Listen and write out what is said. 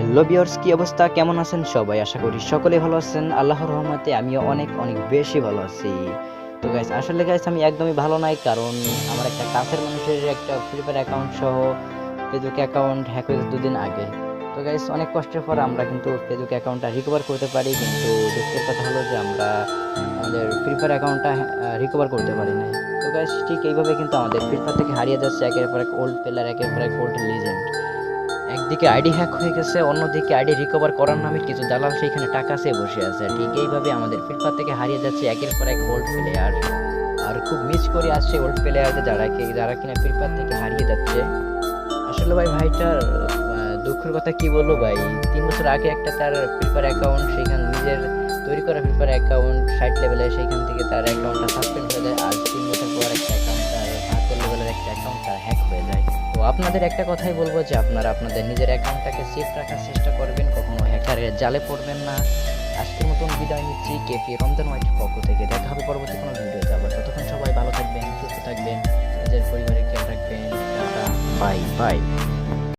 Hello viewers, কি অবস্থা, কেমন আছেন সবাই? আশা করি সকলে ভালো আছেন। আল্লাহর রহমতে আমিও অনেক অনেক বেশি ভালো আছি। তো গাইস, আসলে গাইস আমি একদমই ভালো নাই, কারণ আমার একটা কাছের মানুষের একটা ফ্রি ফায়ার অ্যাকাউন্ট সহ ফেসবুক অ্যাকাউন্ট হ্যাক হয়েছে দুদিন আগে। তো গাইস, অনেক কষ্টের পর আমরা কিন্তু ফেসবুক অ্যাকাউন্টটা রিকভার করতে পারি, কিন্তু দুঃখের কথা হলো যে আমরা আমাদের ফ্রি ফায়ার অ্যাকাউন্টটা রিকভার করতে পারি নাই। তো গাইস, ঠিক এইভাবে কিন্তু আমাদের ফ্রি ফায়ার থেকে হারিয়ে যাচ্ছে একের পর এক ওল্ড প্লেয়ার, একের পর এক ওল্ড লিজেন্ড। একদিকে আইডি হ্যাক হয়ে গেছে, অন্যদিকে আইডি রিকভার করার নামে কিছু দালাল সেইখানে টাকা চেয়ে বসে আছে। ঠিক এইভাবে আমাদের ফ্রি ফায়ার থেকে হারিয়ে যাচ্ছে একের পর এক ওল্ড প্লেয়ার। আর খুব মিস করে আসছে ওল্ড প্লেয়ারদের, যারা কিনা ফ্রি ফায়ার থেকে হারিয়ে যাচ্ছে। আসলে ভাই, ভাইটার দুঃখের কথা কি বলবো ভাই, 3 বছর আগে একটা তার ফ্রি ফায়ার অ্যাকাউন্ট, সেইখান নিজের তৈরি করা ফ্রি ফায়ার অ্যাকাউন্ট 60 লেভেলে, সেইখান থেকে তার অ্যাকাউন্টটা সাসপেন্ড হয়ে যায়। আর 3 বছর পর একটা অ্যাকাউন্ট, তার 72 লেভেলের একটা অ্যাকাউন্ট তার হ্যাক হয়ে যায়। তো আপনাদের একটা কথাই বলবো যে আপনারা আপনাদের নিজের অ্যাকাউন্টটাকে সেফ রাখার চেষ্টা করবেন, কখনো হ্যাকারের জালে পড়বেন না। আজকের মতন বিদায় নিচ্ছি কেপি রমজান হোয়াইটের পক্ষ থেকে। দেখা হবে পরবর্তী কোনো ভিডিওতে আবার। ততক্ষণ সবাই ভালো থাকবেন, সুস্থ থাকবেন, নিজের পরিবারের খেয়াল রাখবেন। Tata, bye bye.